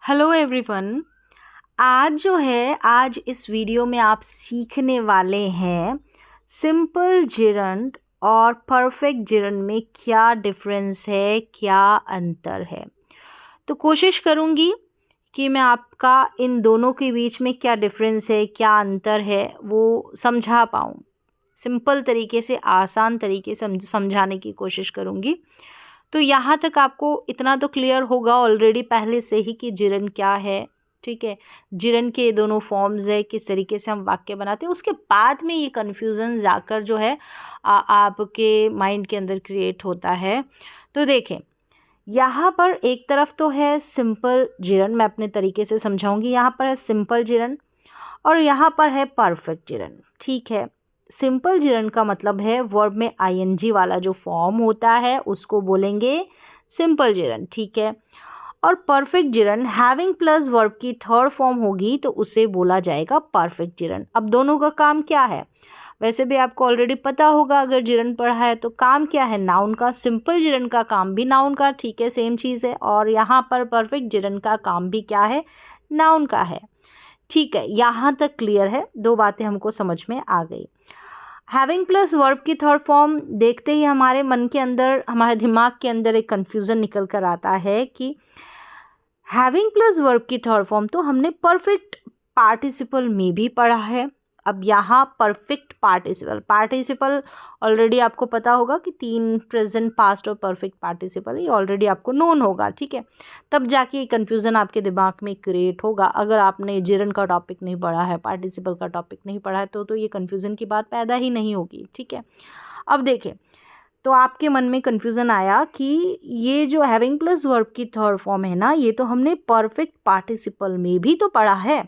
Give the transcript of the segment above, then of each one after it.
Hello everyone. आज इस video में आप सीखने वाले हैं सिंपल जिरंड और परफेक्ट जिरंड में क्या डिफरेंस है, क्या अंतर है। तो कोशिश करूँगी कि मैं आपका इन दोनों के बीच में क्या डिफरेंस है, क्या अंतर है, वो समझा पाऊँ। सिंपल तरीके से, आसान तरीके से समझाने की कोशिश करूँगी। तो यहाँ तक आपको इतना तो क्लियर होगा ऑलरेडी पहले से ही कि जिरंड क्या है। ठीक है, जिरंड के दोनों फॉर्म्स है, किस तरीके से हम वाक्य बनाते हैं। उसके बाद में ये कन्फ्यूज़न जाकर जो है आपके माइंड के अंदर क्रिएट होता है। तो देखें, यहाँ पर एक तरफ तो है सिंपल जिरंड, मैं अपने तरीके से समझाऊंगी। यहाँ पर है सिंपल जिरंड और यहाँ पर है परफेक्ट जिरंड। ठीक है, सिंपल जिरंड का मतलब है वर्ब में आईएनजी वाला जो फॉर्म होता है उसको बोलेंगे सिंपल जिरंड। ठीक है, और perfect gerund having plus verb की थर्ड फॉर्म होगी तो उसे बोला जाएगा परफेक्ट जिरंड। अब दोनों का काम क्या है, वैसे भी आपको ऑलरेडी पता होगा अगर जिरंड पढ़ा है तो काम क्या है, नाउन का। सिंपल जिरंड का काम भी नाउन का, ठीक है, सेम चीज़ है। और यहाँ पर परफेक्ट जिरंड का काम भी क्या है, नाउन का है। ठीक है, यहाँ तक क्लियर है, दो बातें हमको समझ में आ गई। हैविंग प्लस वर्ब की थर्ड फॉर्म देखते ही हमारे मन के अंदर, हमारे दिमाग के अंदर एक कन्फ्यूज़न निकल कर आता है कि हैविंग प्लस वर्ब की थर्ड फॉर्म तो हमने परफेक्ट पार्टिसिपल में भी पढ़ा है। अब यहाँ परफेक्ट पार्टिसिपल ऑलरेडी आपको पता होगा कि 3 प्रेजेंट, पास्ट और परफेक्ट पार्टिसिपल, ये ऑलरेडी आपको नोन होगा। ठीक है, तब जाके कन्फ्यूज़न आपके दिमाग में क्रिएट होगा। अगर आपने जिरंड का टॉपिक नहीं पढ़ा है, पार्टिसिपल का टॉपिक नहीं पढ़ा है तो ये कन्फ्यूज़न की बात पैदा ही नहीं होगी। ठीक है, अब देखें, तो आपके मन में कन्फ्यूज़न आया कि ये जो हैविंग प्लस वर्ब की थर्ड फॉर्म है ना, ये तो हमने परफेक्ट पार्टिसिपल में भी तो पढ़ा है,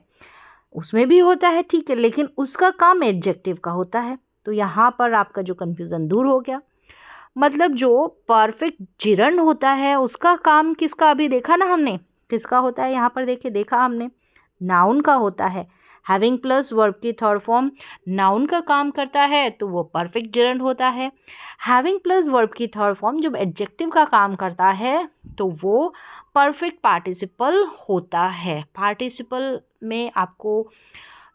उसमें भी होता है। ठीक है, लेकिन उसका काम एडजेक्टिव का होता है। तो यहाँ पर आपका जो कन्फ्यूज़न दूर हो गया। मतलब जो परफेक्ट जिरंड होता है उसका काम किसका, अभी देखा ना हमने, किसका होता है। यहाँ पर देखिए, देखा हमने, नाउन का होता है। हैविंग प्लस वर्ब की थर्ड फॉर्म नाउन का काम करता है तो वो परफेक्ट जिरंड होता है। हैविंग प्लस वर्ब की थर्ड फॉर्म जब एडजेक्टिव का काम करता है तो वो परफेक्ट पार्टिसिपल होता है। पार्टिसिपल में आपको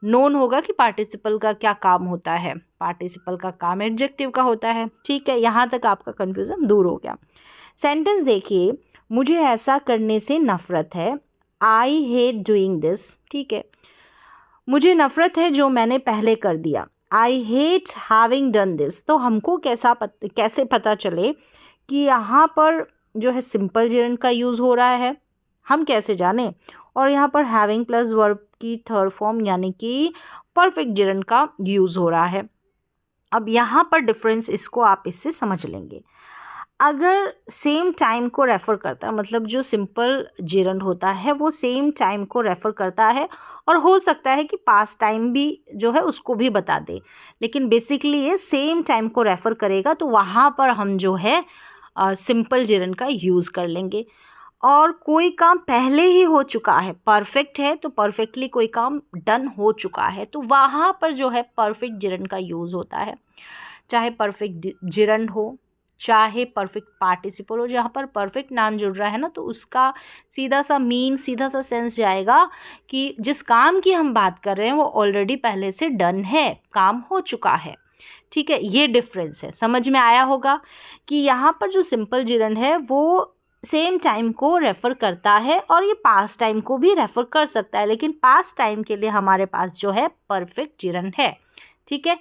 नोन होगा कि पार्टिसिपल का क्या काम होता है। पार्टिसिपल का काम एडजेक्टिव का होता है। ठीक है, यहाँ तक आपका कन्फ्यूज़न दूर हो गया। सेंटेंस देखिए, मुझे ऐसा करने से नफ़रत है। I hate doing this. ठीक है, मुझे नफ़रत है जो मैंने पहले कर दिया। I hate having done this. तो हमको कैसे पता चले कि यहाँ पर जो है सिंपल जिरंड का यूज़ हो रहा है, हम कैसे जाने। और यहाँ पर हैविंग प्लस वर्ब की थर्ड फॉर्म यानी कि परफेक्ट जिरंड का यूज़ हो रहा है। अब यहाँ पर डिफरेंस इसको आप इससे समझ लेंगे। अगर सेम टाइम को रेफ़र करता है, मतलब जो सिंपल जिरंड होता है वो सेम टाइम को रेफ़र करता है, और हो सकता है कि पास्ट टाइम भी जो है उसको भी बता दे, लेकिन बेसिकली ये सेम टाइम को रेफ़र करेगा, तो वहाँ पर हम जो है सिंपल जिरंड का यूज़ कर लेंगे। और कोई काम पहले ही हो चुका है, परफेक्ट है तो परफेक्टली कोई काम डन हो चुका है, तो वहाँ पर जो है परफेक्ट जिरंड का यूज़ होता है। चाहे परफेक्ट जिरंड हो, चाहे परफेक्ट पार्टिसिपल हो। जहाँ पर परफेक्ट नाउन जुड़ रहा है ना, तो उसका सीधा सा सेंस जाएगा कि जिस काम की हम बात कर रहे हैं वो ऑलरेडी पहले से डन है, काम हो चुका है। ठीक है, ये डिफरेंस है, समझ में आया होगा कि यहाँ पर जो सिंपल जिरंड है वो सेम टाइम को रेफ़र करता है और ये पास्ट टाइम को भी रेफ़र कर सकता है, लेकिन पास्ट टाइम के लिए हमारे पास जो है परफेक्ट जिरंड है। ठीक है,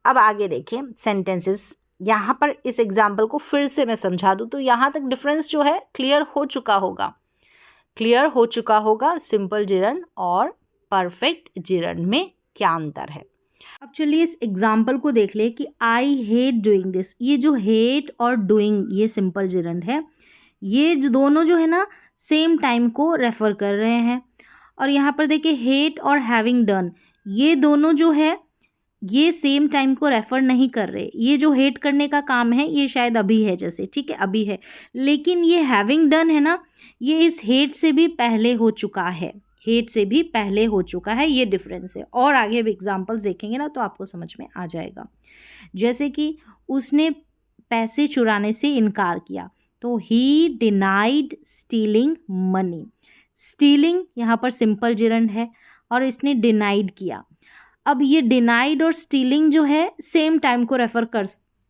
अब आगे देखें सेंटेंसेस। यहाँ पर इस एग्जाम्पल को फिर से मैं समझा दूँ तो यहाँ तक डिफरेंस जो है क्लियर हो चुका होगा सिंपल जिरंड और परफेक्ट जिरंड में क्या अंतर है। अब चलिए इस एग्जाम्पल को देख ले कि आई हेट डूइंग दिस। ये जो हेट और डूइंग ये सिंपल जिरंड है, ये जो दोनों जो है ना सेम टाइम को रेफ़र कर रहे हैं। और यहाँ पर देखिए हेट और हैविंग डन, ये दोनों जो है ये सेम टाइम को रेफ़र नहीं कर रहे। ये जो हेट करने का काम है ये शायद अभी है, जैसे, ठीक है, अभी है, लेकिन ये हैविंग डन है ना, ये इस हेट से भी पहले हो चुका है, ये डिफरेंस है। और आगे भी एग्जांपल्स देखेंगे ना तो आपको समझ में आ जाएगा। जैसे कि उसने पैसे चुराने से इनकार किया, तो he denied stealing money. Stealing यहाँ पर सिंपल जिरंड है और इसने डिनाइड किया। अब ये डिनाइड और स्टीलिंग जो है सेम टाइम को रेफ़र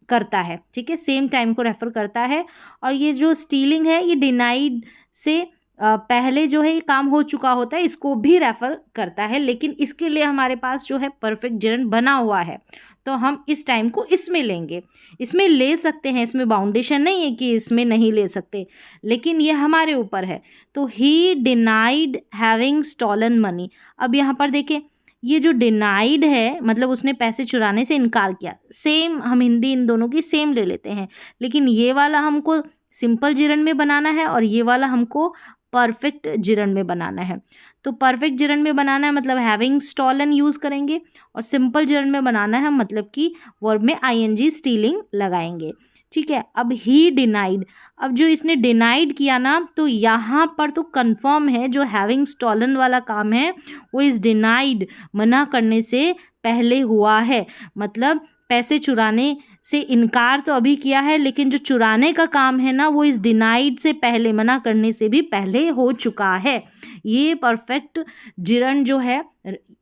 करता है, ठीक है, सेम टाइम को रेफ़र करता है। और ये जो स्टीलिंग है ये डिनाइड से पहले जो है ये काम हो चुका होता है, इसको भी रेफ़र करता है, लेकिन इसके लिए हमारे पास जो है परफेक्ट जिरंड बना हुआ है, तो हम इस टाइम को इसमें लेंगे। इसमें ले सकते हैं, इसमें बाउंडेशन नहीं है कि इसमें नहीं ले सकते, लेकिन ये हमारे ऊपर है। तो he denied having stolen money. अब यहाँ पर देखें, ये जो डिनाइड है मतलब उसने पैसे चुराने से इनकार किया। सेम, हम हिंदी इन दोनों की सेम ले लेते हैं, लेकिन ये वाला हमको सिंपल जिरंड में बनाना है और ये वाला हमको परफेक्ट जिरंड में बनाना है। तो परफेक्ट जिरंड में बनाना है मतलब हैविंग स्टॉलन यूज़ करेंगे, और सिंपल जिरंड में बनाना है मतलब कि वर्ब में आईएनजी स्टीलिंग लगाएंगे, ठीक है। अब ही डिनाइड, अब जो इसने डिनाइड किया ना, तो यहाँ पर तो कंफर्म है जो हैविंग स्टॉलन वाला काम है वो इस डिनाइड, मना करने से पहले हुआ है। मतलब पैसे चुराने से इनकार तो अभी किया है, लेकिन जो चुराने का काम है ना वो इस डिनाइड से पहले, मना करने से भी पहले हो चुका है। ये परफेक्ट जिरंड जो है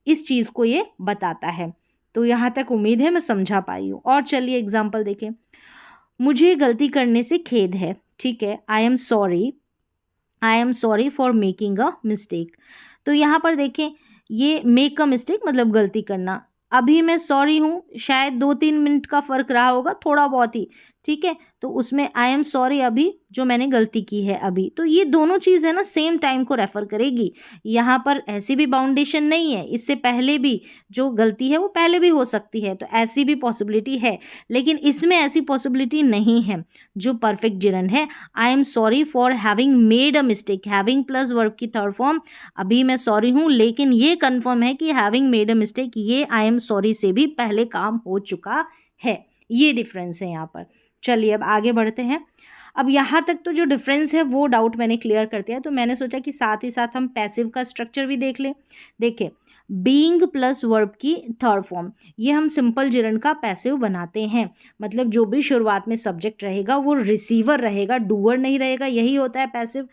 इस चीज़ को ये बताता है। तो यहाँ तक उम्मीद है मैं समझा पाई हूँ। और चलिए एग्जाम्पल देखें। मुझे गलती करने से खेद है, ठीक है, I am sorry for making a mistake. तो यहाँ पर देखें, ये मेक अ मिस्टेक मतलब गलती करना। अभी मैं सॉरी हूँ, शायद 2-3 मिनट का फ़र्क रहा होगा, थोड़ा बहुत ही, ठीक है। तो उसमें आई एम सॉरी अभी जो मैंने गलती की है अभी, तो ये दोनों चीज़ है ना सेम टाइम को रेफ़र करेगी। यहाँ पर ऐसी भी बाउंडेशन नहीं है, इससे पहले भी जो गलती है वो पहले भी हो सकती है, तो ऐसी भी पॉसिबिलिटी है, लेकिन इसमें ऐसी पॉसिबिलिटी नहीं है। जो परफेक्ट जिरंड है, I am sorry for having made a mistake, having plus verb की थर्ड फॉर्म, अभी मैं सॉरी हूँ, लेकिन ये कन्फर्म है कि हैविंग मेड अ मिस्टेक ये आई एम सॉरी से भी पहले काम हो चुका है। ये डिफरेंस है यहाँ पर। चलिए अब आगे बढ़ते हैं। अब यहाँ तक तो जो डिफरेंस है वो डाउट मैंने क्लियर कर दिया, तो मैंने सोचा कि साथ ही साथ हम पैसिव का स्ट्रक्चर भी देख लें। देखिए, बीइंग प्लस वर्ब की थर्ड फॉर्म, ये हम सिंपल जिरंड का पैसिव बनाते हैं। मतलब जो भी शुरुआत में सब्जेक्ट रहेगा वो रिसीवर रहेगा, डूअर नहीं रहेगा, यही होता है पैसिव।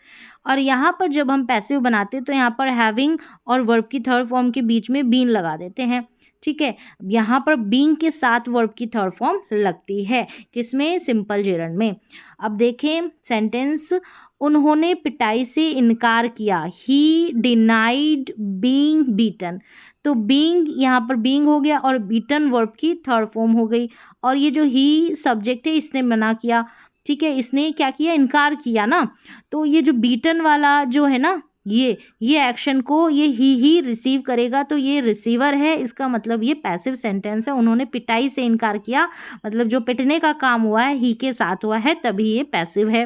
और यहाँ पर जब हम पैसिव बनाते हैं तो यहाँ पर हैविंग और वर्ब की थर्ड फॉर्म के बीच में बीन लगा देते हैं, ठीक है। यहाँ पर बीइंग के साथ वर्ब की थर्ड फॉर्म लगती है, किसमें, सिंपल जिरंड में। अब देखें सेंटेंस, उन्होंने पिटाई से इनकार किया, ही डिनाइड बीइंग बीटन। तो बीइंग, यहाँ पर बीइंग हो गया और बीटन वर्ब की थर्ड फॉर्म हो गई, और ये जो ही सब्जेक्ट है इसने मना किया, ठीक है, इसने क्या किया, इनकार किया ना। तो ये जो बीटन वाला जो है ना, ये एक्शन को ये ही रिसीव करेगा, तो ये रिसीवर है, इसका मतलब ये पैसिव सेंटेंस है। उन्होंने पिटाई से इनकार किया, मतलब जो पिटने का काम हुआ है ही के साथ हुआ है, तभी ये पैसिव है।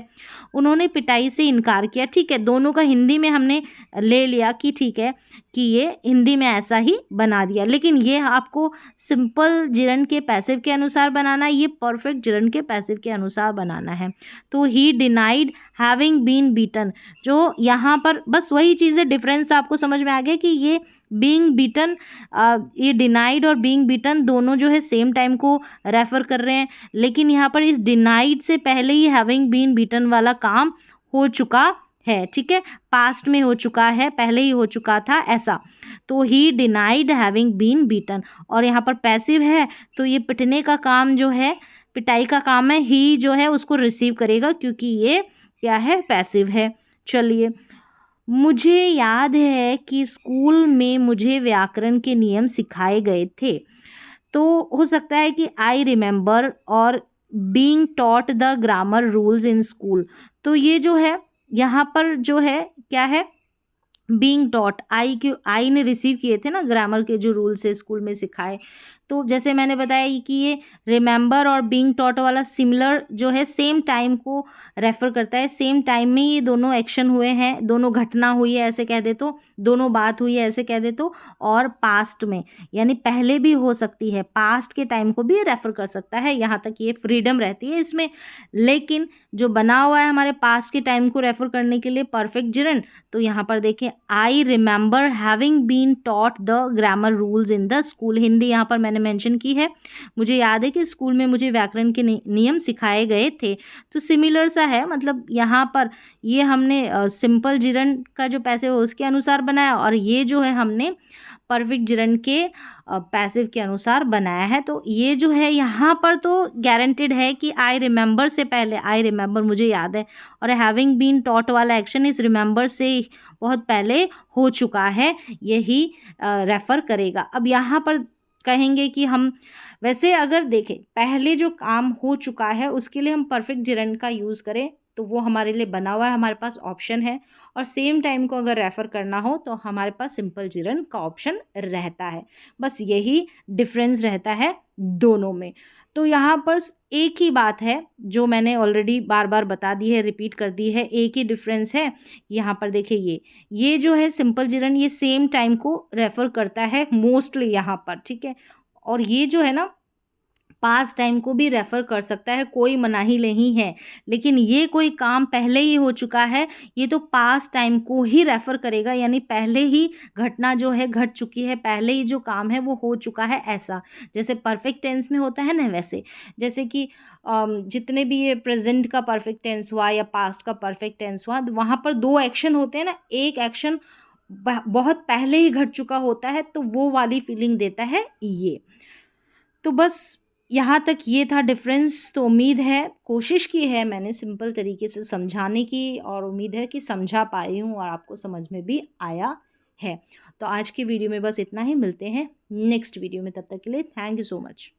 उन्होंने पिटाई से इनकार किया, ठीक है, दोनों का हिंदी में हमने ले लिया कि ठीक है कि ये हिंदी में ऐसा ही बना दिया, लेकिन ये आपको सिंपल जिरंड के पैसिव के अनुसार बनाना है, ये परफेक्ट जिरंड के पैसिव के अनुसार बनाना है। तो he denied having been beaten, जो यहाँ पर बस वही चीज़ है, डिफरेंस तो आपको समझ में आ गया कि ये बीइंग बीटन, ये डिनाइड और बीइंग बीटन दोनों जो है सेम टाइम को रेफर कर रहे हैं, लेकिन यहाँ पर इस डिनाइड से पहले ही हैविंग बीन बीटन वाला काम हो चुका है, ठीक है, पास्ट में हो चुका है, पहले ही हो चुका था ऐसा। तो he denied having been beaten, और यहाँ पर पैसिव है तो ये पिटने का काम जो है, पिटाई का काम है, ही जो है उसको रिसीव करेगा क्योंकि ये क्या है, पैसिव है। चलिए, मुझे याद है कि स्कूल में मुझे व्याकरण के नियम सिखाए गए थे। तो हो सकता है कि आई रिमेंबर और being taught the grammar rules in school, तो ये जो है यहाँ पर जो है क्या है, बीइंग टॉट, आई ने रिसीव किए थे ना ग्रामर के जो रूल्स है स्कूल में सिखाए। तो जैसे मैंने बताया कि ये रिमेंबर और बीइंग टॉट वाला सिमिलर जो है सेम टाइम को रेफ़र करता है, सेम टाइम में ये दोनों एक्शन हुए हैं, दोनों घटना हुई है ऐसे कह दे तो, दोनों बात हुई है ऐसे कह दे तो, और पास्ट में यानी पहले भी हो सकती है, पास्ट के टाइम को भी रेफ़र कर सकता है, यहाँ तक ये फ्रीडम रहती है इसमें। लेकिन जो बना हुआ है हमारे पास्ट के टाइम को रेफ़र करने के लिए परफेक्ट जिरंड, तो यहाँ पर देखें, I remember having been taught the grammar rules in the school, Hindi यहाँ पर मैंने मैंने मेंशन की है। मुझे याद है कि स्कूल में मुझे व्याकरण के नियम सिखाए गए थे। तो सिमिलर सा है, मतलब यहाँ पर ये हमने सिंपल जिरन का जो पैसिव है उसके अनुसार बनाया, और ये जो है हमने परफेक्ट जिरन के पैसिव के अनुसार बनाया है। तो ये जो है यहाँ पर तो गारंटेड है कि आई रिमेंबर से पहले, आई रिमेंबर मुझे याद है, और हैविंग बीन टॉट वाला एक्शन इस रिमेंबर से बहुत पहले हो चुका है, यही रेफ़र करेगा। अब यहाँ पर कहेंगे कि हम वैसे अगर देखें पहले जो काम हो चुका है उसके लिए हम परफेक्ट जिरंड का यूज़ करें तो वो हमारे लिए बना हुआ है, हमारे पास ऑप्शन है। और सेम टाइम को अगर रेफ़र करना हो तो हमारे पास सिंपल जिरंड का ऑप्शन रहता है। बस यही डिफरेंस रहता है दोनों में। तो यहाँ पर एक ही बात है जो मैंने ऑलरेडी बार बार बता दी है, रिपीट कर दी है, एक ही डिफरेंस है। यहाँ पर देखिए ये जो है सिंपल जिरंड ये सेम टाइम को रेफ़र करता है मोस्टली यहाँ पर, ठीक है। और ये जो है ना पास्ट टाइम को भी रेफ़र कर सकता है, कोई मनाही नहीं है। लेकिन ये कोई काम पहले ही हो चुका है, ये तो पास्ट टाइम को ही रेफ़र करेगा, यानी पहले ही घटना जो है घट चुकी है, पहले ही जो काम है वो हो चुका है, ऐसा। जैसे परफेक्ट टेंस में होता है ना, वैसे जैसे कि जितने भी ये प्रेजेंट का परफेक्ट टेंस हुआ या पास्ट का परफेक्ट टेंस हुआ, वहाँ पर 2 एक्शन होते हैं ना, एक एक्शन बहुत पहले ही घट चुका होता है, तो वो वाली फीलिंग देता है ये। तो बस यहाँ तक ये था डिफरेंस। तो उम्मीद है, कोशिश की है मैंने सिंपल तरीके से समझाने की, और उम्मीद है कि समझा पाई हूँ और आपको समझ में भी आया है। तो आज की वीडियो में बस इतना ही, मिलते हैं नेक्स्ट वीडियो में, तब तक के लिए थैंक यू सो मच।